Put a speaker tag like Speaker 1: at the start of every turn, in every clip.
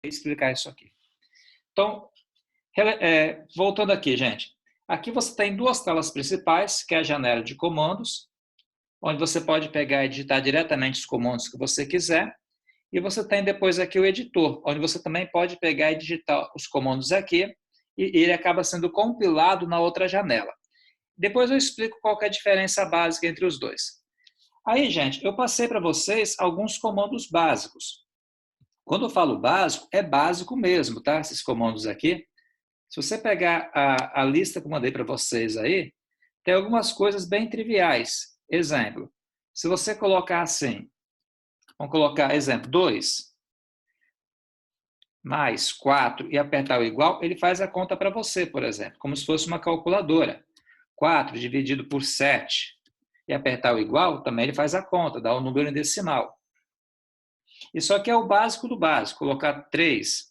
Speaker 1: explicar isso aqui. Então, voltando aqui, gente. Aqui você tem duas telas principais, que é a janela de comandos, onde você pode pegar e digitar diretamente os comandos que você quiser. E você tem depois aqui o editor, onde você também pode pegar e digitar os comandos aqui, e ele acaba sendo compilado na outra janela. Depois eu explico qual que é a diferença básica entre os dois. Aí, gente, eu passei para vocês alguns comandos básicos. Quando eu falo básico, é básico mesmo, tá? Esses comandos aqui. Se você pegar a lista que eu mandei para vocês aí, tem algumas coisas bem triviais. Exemplo, se você colocar assim, vamos colocar exemplo 2 mais 4 e apertar o igual, ele faz a conta para você, por exemplo, como se fosse uma calculadora. 4 dividido por 7 e apertar o igual, também ele faz a conta, dá o número em decimal. Isso aqui é o básico do básico. Colocar 3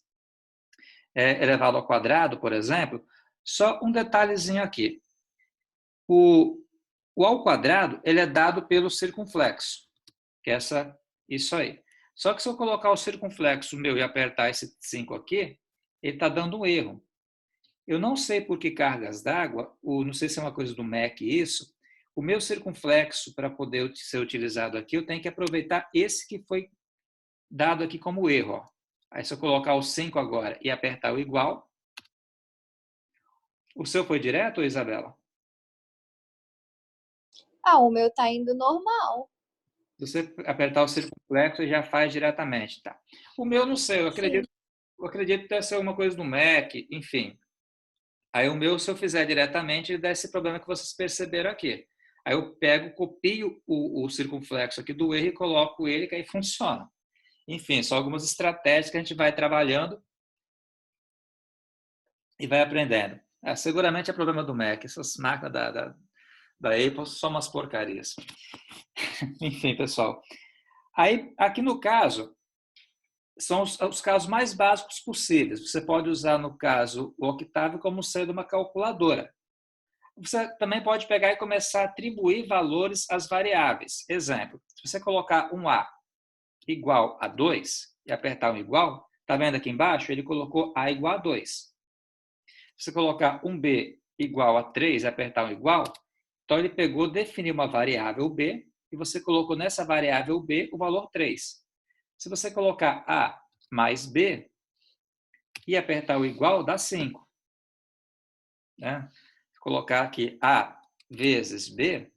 Speaker 1: elevado ao quadrado, por exemplo, só um detalhezinho aqui. O ao quadrado ele é dado pelo circunflexo, que é isso aí. Só que se eu colocar o circunflexo meu e apertar esse 5 aqui, ele está dando um erro. Eu não sei por que cargas d'água, não sei se é uma coisa do Mac isso, o meu circunflexo, para poder ser utilizado aqui, eu tenho que aproveitar esse que foi dado aqui como erro. Ó. Aí se eu colocar o 5 agora e apertar o igual, o seu foi direto, Isabela?
Speaker 2: Ah, o meu tá indo normal.
Speaker 1: Se você apertar o circunflexo, ele já faz diretamente. Tá? O meu não sei,
Speaker 2: Sim.
Speaker 1: eu acredito que deve ser alguma coisa do Mac, enfim. Aí o meu, se eu fizer diretamente, ele dá esse problema que vocês perceberam aqui. Aí eu pego, copio o circunflexo aqui do erro e coloco ele, que aí funciona. Enfim, são algumas estratégias que a gente vai trabalhando e vai aprendendo. Seguramente é problema do Mac. Essas máquinas da Apple são umas porcarias. Enfim, pessoal. Aí, aqui no caso, são os casos mais básicos possíveis. Você pode usar, no caso, o octavo como sendo uma calculadora. Você também pode pegar e começar a atribuir valores às variáveis. Exemplo, se você colocar um A igual a 2 e apertar um igual, está vendo aqui embaixo? Ele colocou A igual a 2. Se você colocar um B igual a 3 e apertar um igual, então ele pegou, definiu uma variável B e você colocou nessa variável B o valor 3. Se você colocar A mais B e apertar o igual, dá 5. Né? Colocar aqui A vezes B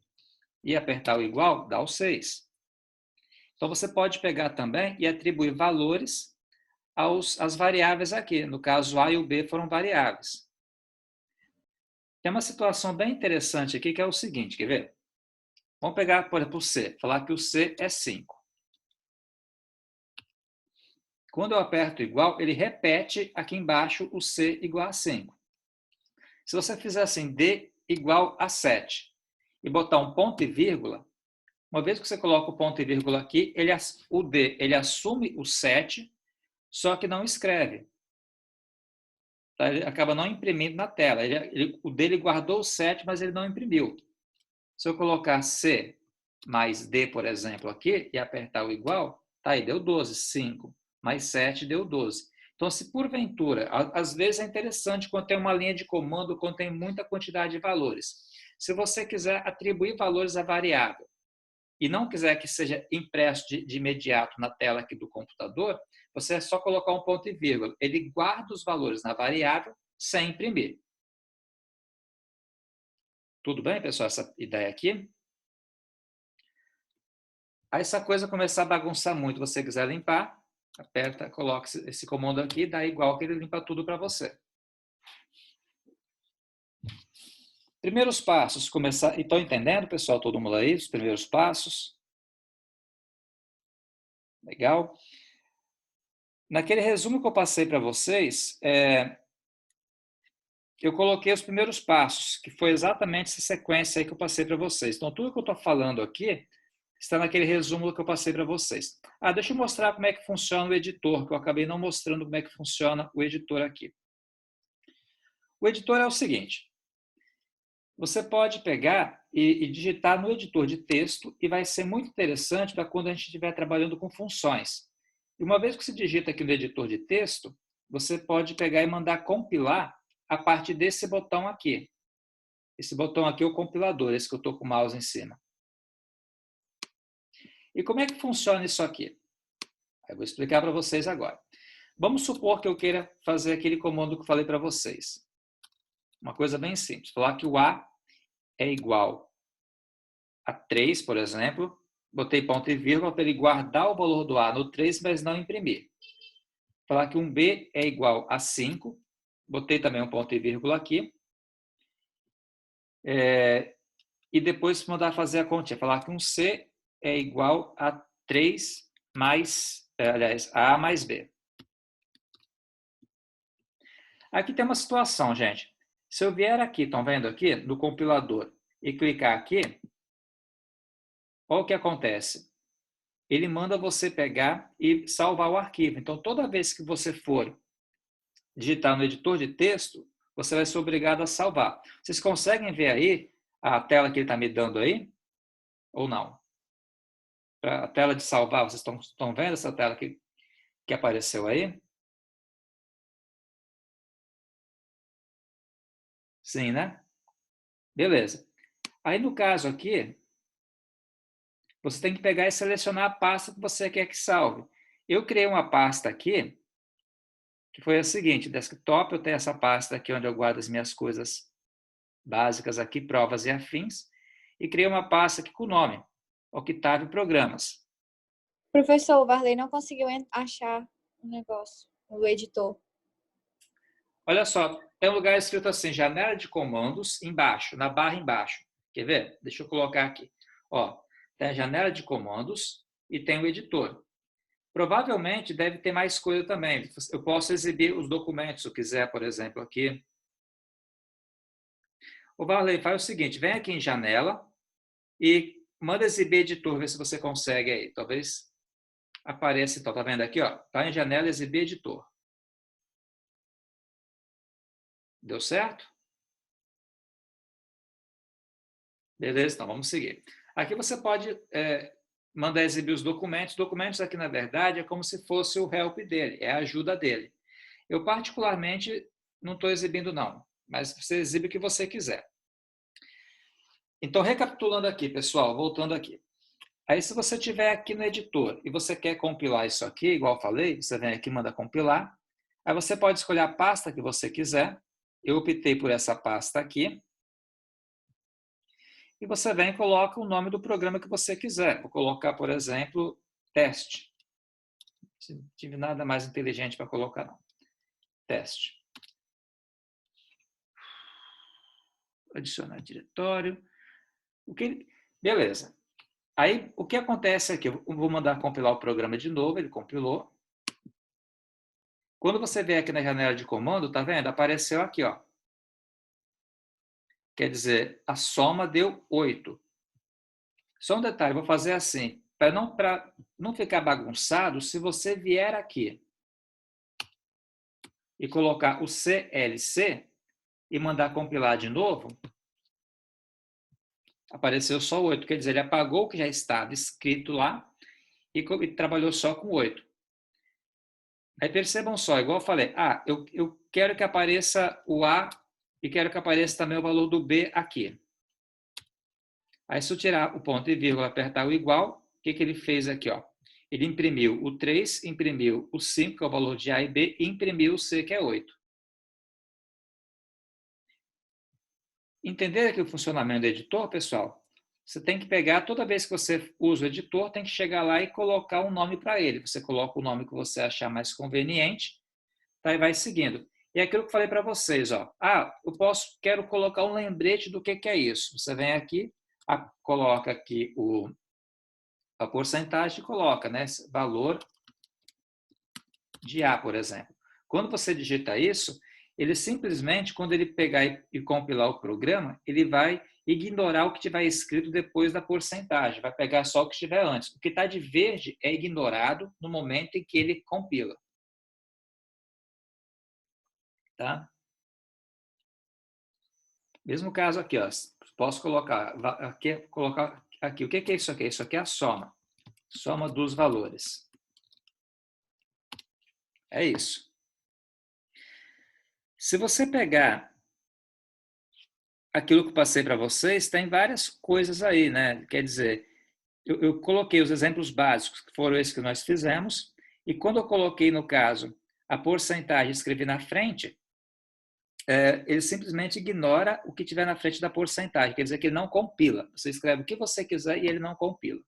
Speaker 1: e apertar o igual, dá o 6. Então, você pode pegar também e atribuir valores às variáveis aqui. No caso, A e o B foram variáveis. Tem uma situação bem interessante aqui, que é o seguinte, quer ver? Vamos pegar, por exemplo, o C. Falar que o C é 5. Quando eu aperto igual, ele repete aqui embaixo o C igual a 5. Se você fizer assim, D igual a 7, e botar um ponto e vírgula, uma vez que você coloca o ponto e vírgula aqui, o D ele assume o 7, só que não escreve. Tá? Ele acaba não imprimindo na tela. O dele guardou o 7, mas ele não imprimiu. Se eu colocar C mais D, por exemplo, aqui, e apertar o igual, tá aí, deu 12. 5 mais 7 deu 12. Então, se porventura, às vezes é interessante quando tem uma linha de comando, quando tem muita quantidade de valores. Se você quiser atribuir valores à variável e não quiser que seja impresso de imediato na tela aqui do computador, você é só colocar um ponto e vírgula. Ele guarda os valores na variável sem imprimir. Tudo bem, pessoal? Essa ideia aqui? Aí essa coisa começar a bagunçar muito, você quiser limpar, aperta, coloca esse comando aqui, dá igual que ele limpa tudo para você. Primeiros passos, começar. Estão entendendo, pessoal? Todo mundo aí? Os primeiros passos? Legal? Naquele resumo que eu passei para vocês, eu coloquei os primeiros passos, que foi exatamente essa sequência aí que eu passei para vocês. Então, tudo que eu estou falando aqui está naquele resumo que eu passei para vocês. Deixa eu mostrar como é que funciona o editor, que eu acabei não mostrando como é que funciona o editor aqui. O editor é o seguinte, você pode pegar e digitar no editor de texto e vai ser muito interessante para quando a gente estiver trabalhando com funções. E uma vez que você digita aqui no editor de texto, você pode pegar e mandar compilar a partir desse botão aqui. Esse botão aqui é o compilador, esse que eu estou com o mouse em cima. E como é que funciona isso aqui? Eu vou explicar para vocês agora. Vamos supor que eu queira fazer aquele comando que eu falei para vocês. Uma coisa bem simples. Falar que o A é igual a 3, por exemplo. Botei ponto e vírgula para ele guardar o valor do A no 3, mas não imprimir. Falar que um B é igual a 5. Botei também um ponto e vírgula aqui. E depois mandar fazer a continha. Falar que um C é igual a 3 mais, A mais B. Aqui tem uma situação, gente. Se eu vier aqui, estão vendo aqui, no compilador, e clicar aqui, olha o que acontece. Ele manda você pegar e salvar o arquivo. Então, toda vez que você for digitar no editor de texto, você vai ser obrigado a salvar. Vocês conseguem ver aí a tela que ele está me dando aí? Ou não? A tela de salvar, vocês estão vendo essa tela que apareceu aí? Sim, né? Beleza. Aí, no caso aqui, você tem que pegar e selecionar a pasta que você quer que salve. Eu criei uma pasta aqui, que foi a seguinte, desktop, eu tenho essa pasta aqui onde eu guardo as minhas coisas básicas aqui, provas e afins, e criei uma pasta aqui com o nome, Octavio Programas.
Speaker 2: Professor, o Varley não conseguiu achar o negócio, o editor.
Speaker 1: Olha só, tem um lugar escrito assim, janela de comandos, embaixo, na barra embaixo. Quer ver? Deixa eu colocar aqui. Ó, tem a janela de comandos e tem o editor. Provavelmente deve ter mais coisa também. Eu posso exibir os documentos, se eu quiser, por exemplo, aqui. O Varley, faz o seguinte, vem aqui em janela e manda exibir editor, ver se você consegue aí. Talvez apareça, então, tá vendo aqui, ó? Tá em janela, exibir editor. Deu certo? Beleza, então vamos seguir. Aqui você pode mandar exibir os documentos. Documentos aqui, na verdade, é como se fosse o help dele, é a ajuda dele. Eu, particularmente, não estou exibindo, não, mas você exibe o que você quiser. Então, recapitulando aqui, pessoal, voltando aqui. Aí, se você estiver aqui no editor e você quer compilar isso aqui, igual eu falei, você vem aqui e manda compilar. Aí você pode escolher a pasta que você quiser. Eu optei por essa pasta aqui. E você vem e coloca o nome do programa que você quiser. Vou colocar, por exemplo, teste. Não tive nada mais inteligente para colocar, não. Teste. Adicionar diretório. Beleza. Aí, o que acontece aqui? Eu vou mandar compilar o programa de novo, ele compilou. Quando você vem aqui na janela de comando, tá vendo? Apareceu aqui, ó. Quer dizer, a soma deu 8. Só um detalhe, vou fazer assim. Para não ficar bagunçado, se você vier aqui e colocar o CLC e mandar compilar de novo, apareceu só 8. Quer dizer, ele apagou o que já estava escrito lá e trabalhou só com 8. Aí percebam só, igual eu falei, eu quero que apareça o A e quero que apareça também o valor do B aqui. Aí se eu tirar o ponto e vírgula, apertar o igual, o que ele fez aqui? Ó? Ele imprimiu o 3, imprimiu o 5, que é o valor de A e B, e imprimiu o C, que é 8. Entender aqui o funcionamento do editor, pessoal? Você tem que pegar, toda vez que você usa o editor, tem que chegar lá e colocar um nome para ele. Você coloca o nome que você achar mais conveniente, tá? E vai seguindo. E é aquilo que eu falei para vocês, ó. Quero colocar um lembrete do que é isso. Você vem aqui, coloca aqui a porcentagem e coloca, né? Valor de A, por exemplo. Quando você digita isso, ele simplesmente, quando ele pegar e compilar o programa, ele vai ignorar o que tiver escrito depois da porcentagem, vai pegar só o que estiver antes. O que está de verde é ignorado no momento em que ele compila. Tá? Mesmo caso aqui, ó, posso colocar aqui. O que é isso aqui? Isso aqui é a soma. Soma dos valores. É isso. Se você pegar aquilo que eu passei para vocês, tem várias coisas aí, né? Quer dizer, eu coloquei os exemplos básicos, que foram esses que nós fizemos, e quando eu coloquei, no caso, a porcentagem e escrevi na frente, ele simplesmente ignora o que tiver na frente da porcentagem, quer dizer que ele não compila. Você escreve o que você quiser e ele não compila.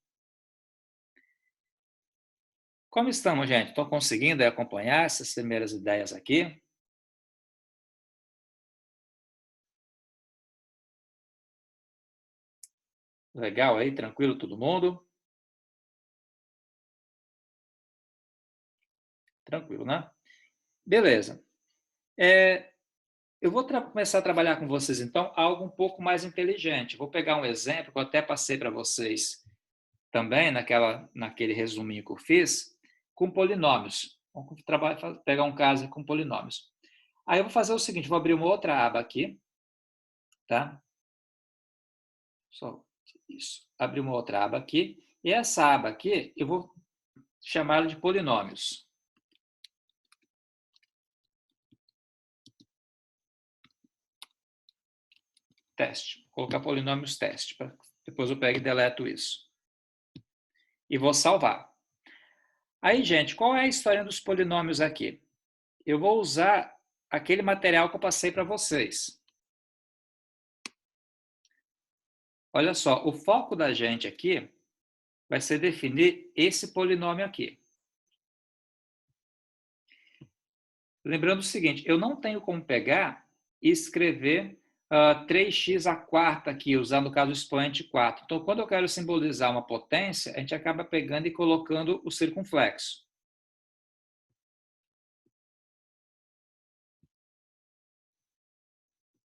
Speaker 1: Como estamos, gente? Estão conseguindo acompanhar essas primeiras ideias aqui? Legal aí? Tranquilo todo mundo? Tranquilo, né? Beleza. Eu vou começar a trabalhar com vocês, então, algo um pouco mais inteligente. Vou pegar um exemplo que eu até passei para vocês também, naquele resuminho que eu fiz, com polinômios. Vamos pegar um caso com polinômios. Aí eu vou fazer o seguinte, vou abrir uma outra aba aqui, tá? Só isso. Abrir uma outra aba aqui. E essa aba aqui, eu vou chamá-la de polinômios. Teste. Vou colocar polinômios teste. Depois eu pego e deleto isso. E vou salvar. Aí, gente, qual é a história dos polinômios aqui? Eu vou usar aquele material que eu passei para vocês. Olha só, o foco da gente aqui vai ser definir esse polinômio aqui. Lembrando o seguinte, eu não tenho como pegar e escrever 3x à quarta aqui, usando o caso do expoente 4. Então, quando eu quero simbolizar uma potência, a gente acaba pegando e colocando o circunflexo.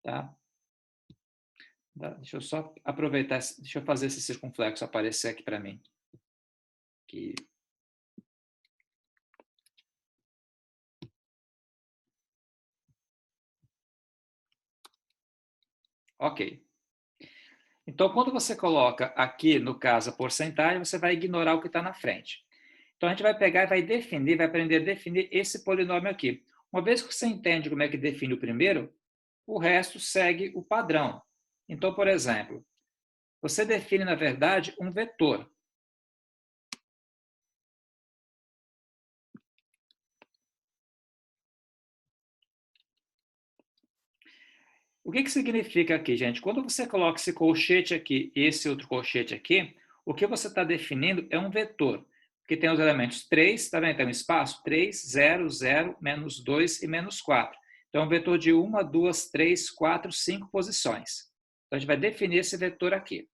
Speaker 1: Tá? Deixa eu só aproveitar, deixa eu fazer esse circunflexo aparecer aqui para mim. Aqui. Ok. Então, quando você coloca aqui, no caso, a porcentagem, você vai ignorar o que está na frente. Então, a gente vai pegar e vai definir, vai aprender a definir esse polinômio aqui. Uma vez que você entende como é que define o primeiro, o resto segue o padrão. Então, por exemplo, você define, na verdade, um vetor. O que significa aqui, gente? Quando você coloca esse colchete aqui e esse outro colchete aqui, o que você está definindo é um vetor, que tem os elementos 3, está vendo? Tem um espaço 3, 0, 0, menos 2 e menos 4. Então, é um vetor de 1, 2, 3, 4, 5 posições. Então, a gente vai definir esse vetor aqui.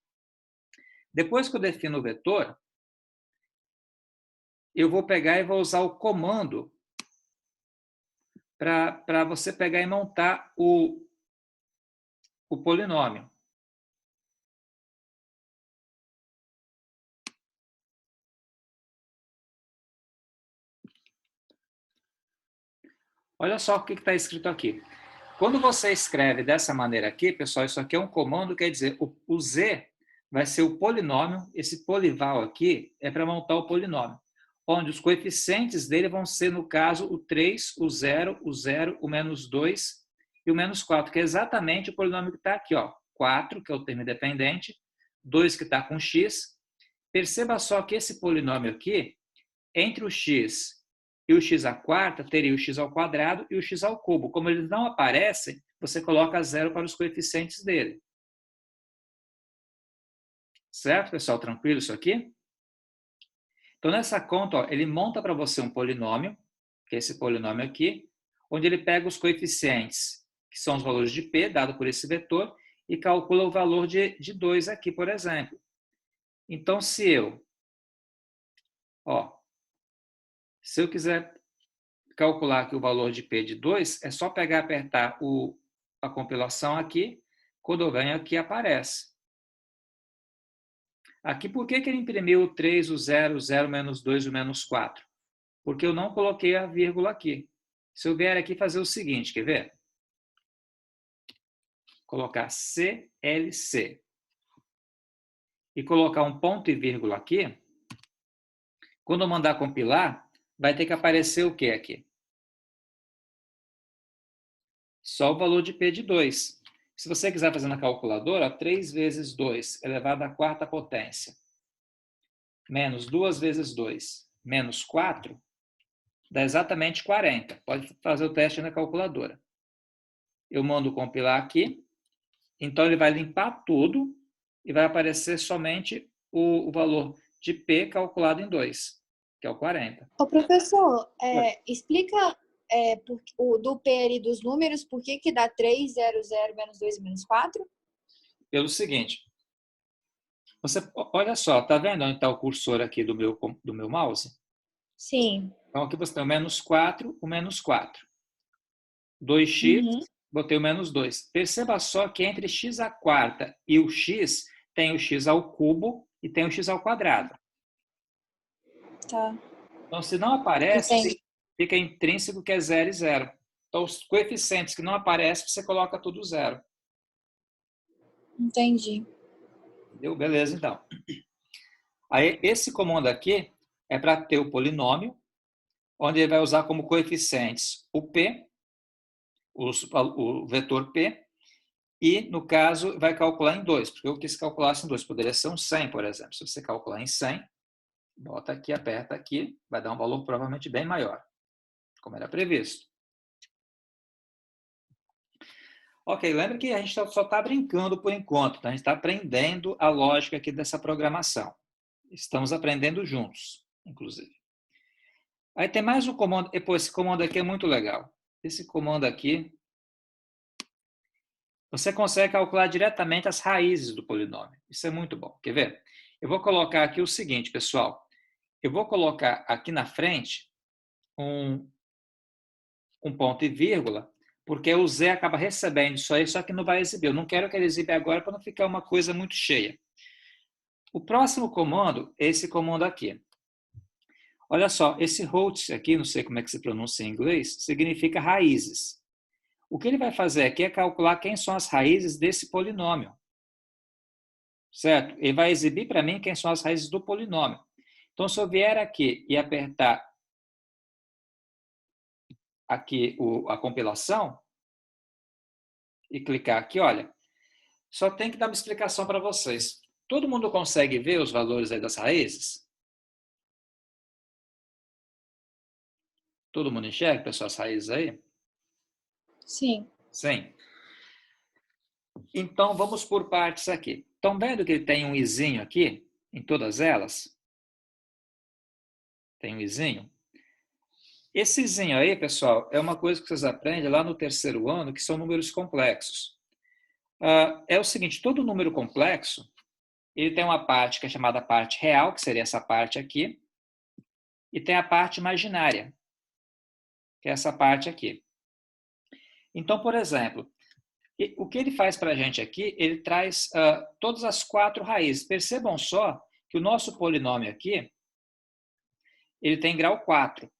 Speaker 1: Depois que eu defino o vetor, eu vou pegar e vou usar o comando para você pegar e montar o polinômio. Olha só o que está escrito aqui. Quando você escreve dessa maneira aqui, pessoal, isso aqui é um comando, quer dizer, o z vai ser o polinômio, esse polival aqui é para montar o polinômio, onde os coeficientes dele vão ser, no caso, o 3, o 0, o menos 2 e o menos 4, que é exatamente o polinômio que está aqui, ó. 4, que é o termo independente, 2 que está com x. Perceba só que esse polinômio aqui, entre o x e o x à quarta, teria o x ao quadrado e o x ao cubo. Como eles não aparecem, você coloca zero para os coeficientes dele. Certo, pessoal? Tranquilo isso aqui? Então, nessa conta, ó, ele monta para você um polinômio, que é esse polinômio aqui, onde ele pega os coeficientes, que são os valores de p, dado por esse vetor, e calcula o valor de 2 aqui, por exemplo. Então, se eu quiser calcular aqui o valor de P de 2, é só pegar e apertar a compilação aqui, quando eu venho aqui aparece. Aqui, por que ele imprimiu o 3, o 0, o 0, menos 2 e o menos 4? Porque eu não coloquei a vírgula aqui. Se eu vier aqui fazer o seguinte, quer ver? Colocar CLC e colocar um ponto e vírgula aqui, quando eu mandar compilar, vai ter que aparecer o que aqui? Só o valor de P de 2. Se você quiser fazer na calculadora, 3 vezes 2 elevado à quarta potência, menos 2 vezes 2, menos 4, dá exatamente 40. Pode fazer o teste na calculadora. Eu mando compilar aqui. Então, ele vai limpar tudo e vai aparecer somente o valor de P calculado em 2, que é o 40.
Speaker 2: Ô, professor,
Speaker 1: Oi.
Speaker 2: explica do P ali dos números, por que dá 3, 0, 0, menos 2 e menos 4?
Speaker 1: Pelo seguinte, você, olha só, tá vendo onde está o cursor aqui do meu mouse?
Speaker 2: Sim.
Speaker 1: Então, aqui você tem o menos 4, o menos 4. 2x,
Speaker 2: Uhum.
Speaker 1: botei o menos 2. Perceba só que entre x à quarta e o x, tem o x ao cubo e tem o x ao quadrado.
Speaker 2: Tá.
Speaker 1: Então, se não aparece,
Speaker 2: Entendi.
Speaker 1: fica intrínseco que é 0 e 0. Então, os coeficientes que não aparecem, você coloca tudo 0.
Speaker 2: Entendi.
Speaker 1: Entendeu? Beleza, então. Aí, esse comando aqui é para ter o polinômio, onde ele vai usar como coeficientes o P, o vetor P, e, no caso, vai calcular em 2, porque eu quis calcular em 2. Poderia ser um 100, por exemplo. Se você calcular em 100, bota aqui, aperta aqui, vai dar um valor provavelmente bem maior, como era previsto. Ok, lembra que a gente só está brincando por enquanto, tá? A gente está aprendendo a lógica aqui dessa programação. Estamos aprendendo juntos, inclusive. Aí tem mais um comando, e, pô, esse comando aqui é muito legal. Esse comando aqui, você consegue calcular diretamente as raízes do polinômio. Isso é muito bom. Quer ver? Eu vou colocar aqui o seguinte, pessoal. Eu vou colocar aqui na frente um ponto e vírgula, porque o Zé acaba recebendo isso aí, só que não vai exibir. Eu não quero que ele exiba agora para não ficar uma coisa muito cheia. O próximo comando é esse comando aqui. Olha só, esse roots aqui, não sei como é que se pronuncia em inglês, significa raízes. O que ele vai fazer aqui é calcular quem são as raízes desse polinômio. Certo? Ele vai exibir para mim quem são as raízes do polinômio. Então, se eu vier aqui e apertar aqui a compilação e clicar aqui, olha, só tem que dar uma explicação para vocês. Todo mundo consegue ver os valores aí das raízes? Todo mundo enxerga, pessoal, as raízes aí?
Speaker 2: Sim.
Speaker 1: Sim. Então, vamos por partes aqui. Estão vendo que ele tem um izinho aqui, em todas elas? Tem um izinho. Esse izinho aí, pessoal, é uma coisa que vocês aprendem lá no terceiro ano, que são números complexos. É o seguinte, todo número complexo, ele tem uma parte que é chamada parte real, que seria essa parte aqui, e tem a parte imaginária, que é essa parte aqui. Então, por exemplo, o que ele faz para a gente aqui, ele traz todas as 4 raízes. Percebam só que o nosso polinômio aqui, ele tem grau 4.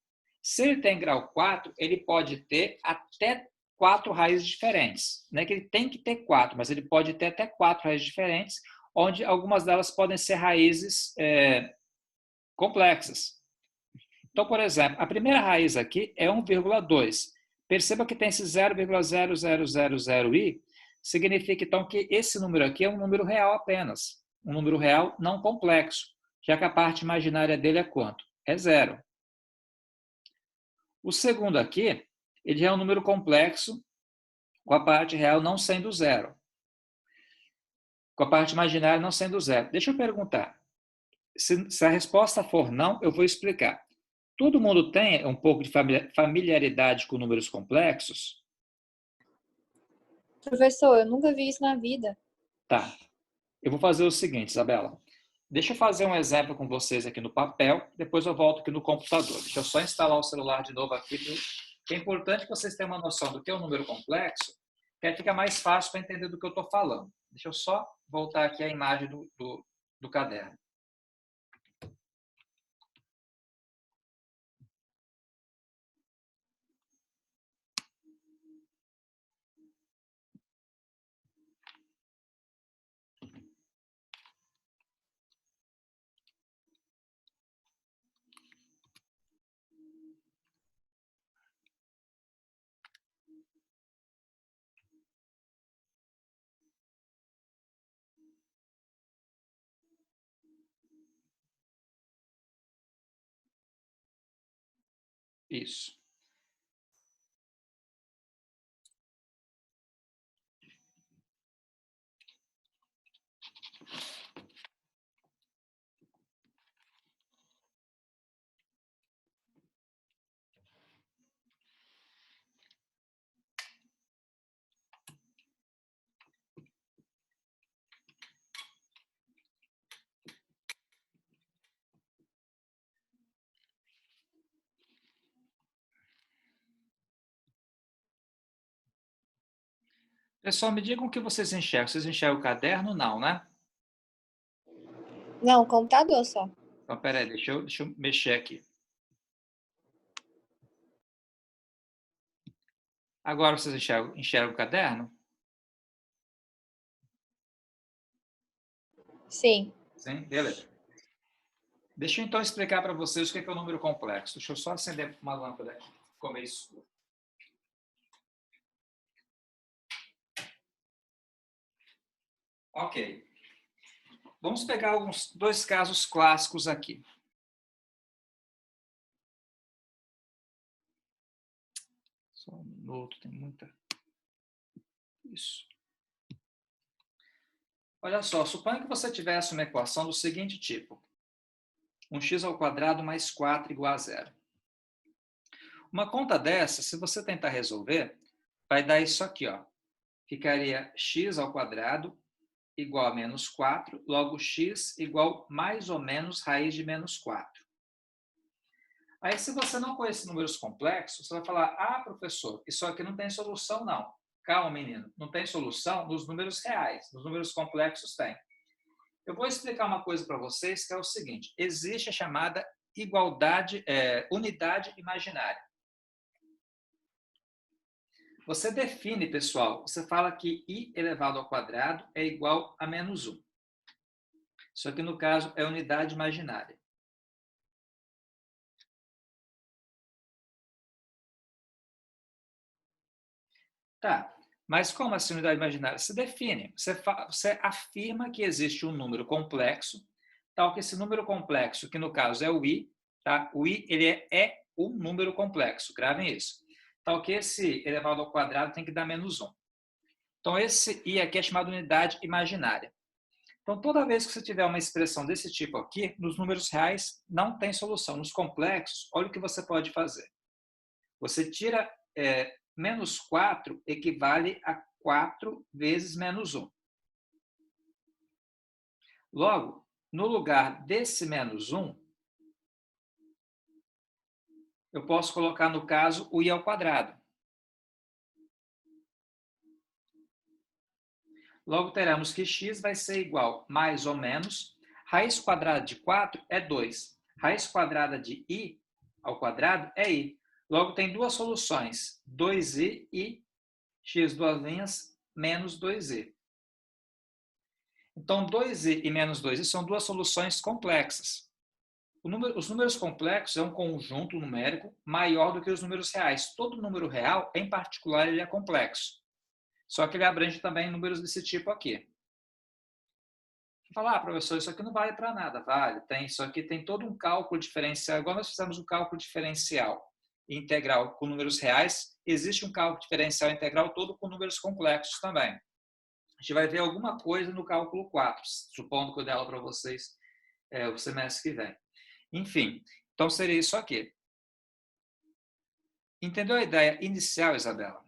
Speaker 1: Se ele tem grau 4, ele pode ter até 4 raízes diferentes. Não é que ele tem que ter 4, mas ele pode ter até 4 raízes diferentes, onde algumas delas podem ser raízes complexas. Então, por exemplo, a primeira raiz aqui é 1,2. Perceba que tem esse 0,0000i, significa então que esse número aqui é um número real apenas. Um número real não complexo, já que a parte imaginária dele é quanto? É 0. O segundo aqui, ele já é um número complexo, com a parte real não sendo 0. Com a parte imaginária não sendo 0. Deixa eu perguntar. Se a resposta for não, eu vou explicar. Todo mundo tem um pouco de familiaridade com números complexos?
Speaker 2: Professor, eu nunca vi isso na vida.
Speaker 1: Tá. Eu vou fazer o seguinte, Isabela. Deixa eu fazer um exemplo com vocês aqui no papel, depois eu volto aqui no computador. Deixa eu só instalar o celular de novo aqui, porque é importante que vocês tenham uma noção do que é um número complexo, que aí fica mais fácil para entender do que eu estou falando. Deixa eu só voltar aqui a imagem do caderno. Isso. Pessoal, me digam o que vocês enxergam. Vocês enxergam o caderno? Não, né?
Speaker 2: Não, computador só.
Speaker 1: Então, peraí, deixa eu mexer aqui. Agora vocês enxergam o caderno?
Speaker 2: Sim.
Speaker 1: Sim, beleza. Deixa eu então explicar para vocês o que é o número complexo. Deixa eu só acender uma lâmpada aqui. Ficou meio escuro. Ok. Vamos pegar dois casos clássicos aqui. Só um minuto, tem muita... Isso. Olha só, suponha que você tivesse uma equação do seguinte tipo. 1x² mais 4 igual a 0. Uma conta dessa, se você tentar resolver, vai dar isso aqui, ó. Ficaria x² igual a menos 4, logo x igual mais ou menos raiz de menos 4. Aí, se você não conhece números complexos, você vai falar, ah, professor, isso aqui não tem solução, não. Calma, menino, não tem solução nos números reais, nos números complexos tem. Eu vou explicar uma coisa para vocês, que é o seguinte, existe a chamada unidade imaginária. Você define, pessoal, você fala que i elevado ao quadrado é igual a menos 1. Isso aqui, no caso, é unidade imaginária. Tá, mas como assim unidade imaginária? Você define, você afirma que existe um número complexo, tal que esse número complexo, que no caso é o i, tá? O i ele é um número complexo, gravem isso. Tal que esse elevado ao quadrado tem que dar menos 1. Então, esse i aqui é chamado unidade imaginária. Então, toda vez que você tiver uma expressão desse tipo aqui, nos números reais não tem solução. Nos complexos, olha o que você pode fazer. Você tira menos 4 equivale a 4 vezes menos 1. Logo, no lugar desse menos 1, eu posso colocar, no caso, o i ao quadrado. Logo, teremos que x vai ser igual, mais ou menos, raiz quadrada de 4 é 2. Raiz quadrada de i ao quadrado é i. Logo, tem duas soluções, 2i e x, duas linhas, menos 2i. Então, 2i e menos 2i são duas soluções complexas. Os números complexos é um conjunto numérico maior do que os números reais. Todo número real, em particular, ele é complexo. Só que ele abrange também números desse tipo aqui. Falar, professor, isso aqui não vale para nada. Vale, tem. Isso aqui tem todo um cálculo diferencial. Igual nós fizemos um cálculo diferencial integral com números reais, existe um cálculo diferencial integral todo com números complexos também. A gente vai ver alguma coisa no cálculo 4, supondo que eu der aula para vocês o semestre que vem. Enfim, então seria isso aqui. Entendeu a ideia inicial, Isabela?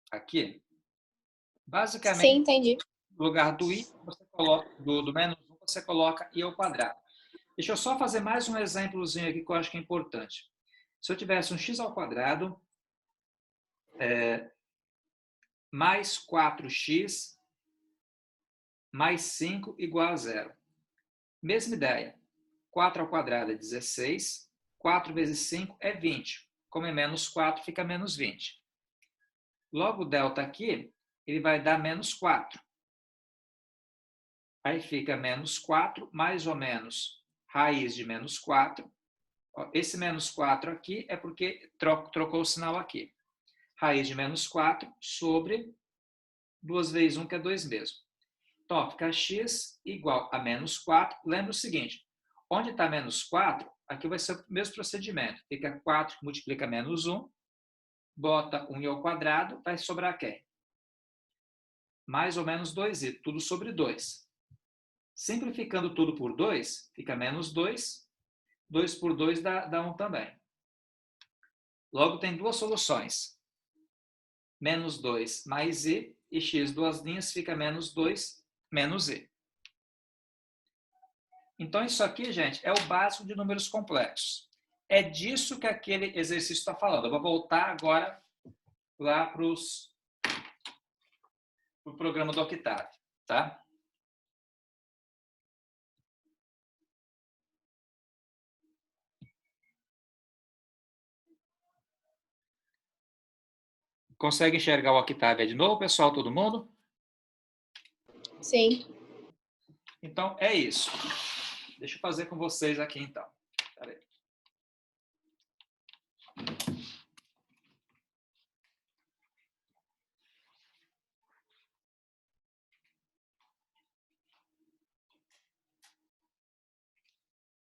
Speaker 1: Aqui, basicamente,
Speaker 2: Sim, entendi.
Speaker 1: no lugar do i, você coloca, do menos 1, você coloca i ao quadrado. Deixa eu só fazer mais um exemplozinho aqui que eu acho que é importante. Se eu tivesse um x ao quadrado mais 4x mais 5 igual a 0. Mesma ideia. 4 ao quadrado é 16. 4 vezes 5 é 20. Como é menos 4, fica menos 20. Logo, o delta aqui, ele vai dar menos 4. Aí fica menos 4, mais ou menos raiz de menos 4. Esse menos 4 aqui é porque trocou o sinal aqui. Raiz de menos 4 sobre 2 vezes 1, que é 2 mesmo. Então, fica x igual a menos 4. Lembra o seguinte, onde está menos 4, aqui vai ser o mesmo procedimento. Fica 4 que multiplica menos 1, bota 1i ao quadrado, vai sobrar quem? Mais ou menos 2i, tudo sobre 2. Simplificando tudo por 2, fica menos 2. 2 por 2 dá 1 também. Logo, tem duas soluções. Menos 2 mais i, e x, duas linhas, fica menos 2 menos i. Então, isso aqui, gente, é o básico de números complexos. É disso que aquele exercício está falando. Eu vou voltar agora lá para o programa do Octave, tá? Consegue enxergar o Octave de novo, pessoal, todo mundo?
Speaker 2: Sim.
Speaker 1: Então, é isso. Deixa eu fazer com vocês aqui, então. Espera aí.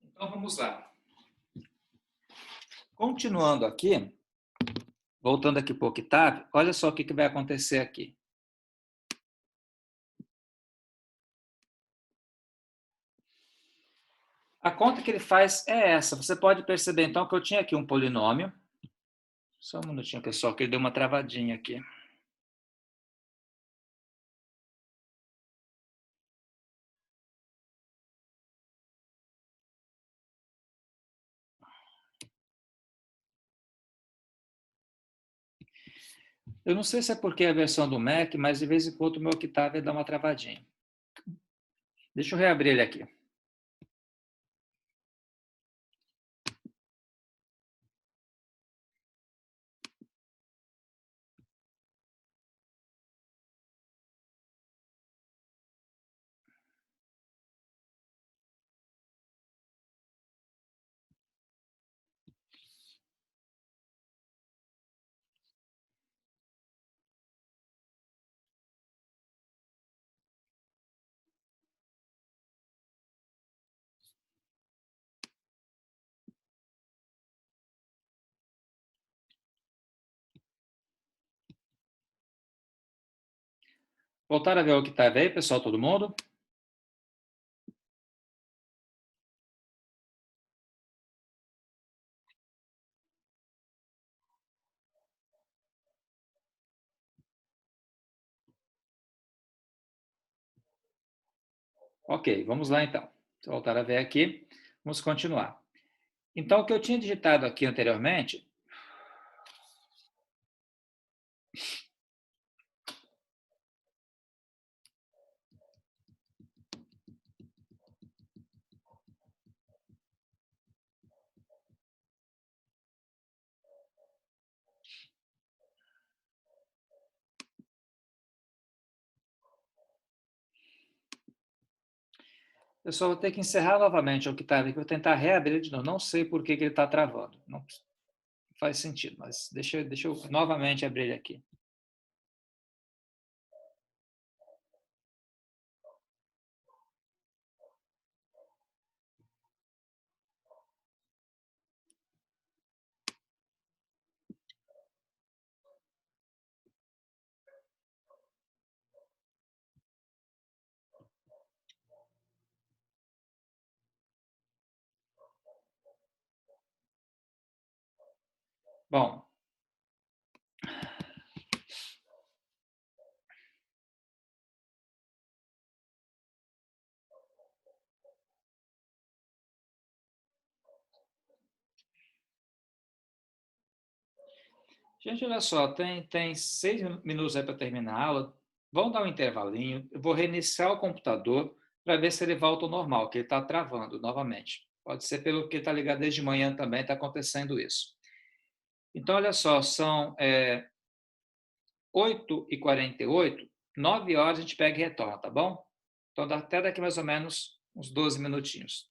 Speaker 1: Então, vamos lá. Continuando aqui, voltando aqui para o Octave, olha só o que vai acontecer aqui. A conta que ele faz é essa. Você pode perceber, então, que eu tinha aqui um polinômio. Só um minutinho, pessoal, que ele deu uma travadinha aqui. Eu não sei se é porque é a versão do Mac, mas de vez em quando o meu Octave dá uma travadinha. Deixa eu reabrir ele aqui. Voltaram a ver o Octave aí, pessoal, todo mundo? Ok, vamos lá então. Voltar a ver aqui, vamos continuar. Então, o que eu tinha digitado aqui anteriormente... Pessoal, vou ter que encerrar novamente o Octave, que eu vou tentar reabrir de novo. Não sei por que ele está travando. Não faz sentido, mas deixa eu novamente abrir ele aqui. Bom, gente, olha só, tem 6 minutos aí para terminar a aula. Vamos dar um intervalinho. Eu vou reiniciar o computador para ver se ele volta ao normal, que ele está travando novamente. Pode ser pelo que está ligado desde manhã também, está acontecendo isso. Então, olha só, são 8h48, 9 horas a gente pega e retorna, tá bom? Então, até daqui mais ou menos uns 12 minutinhos.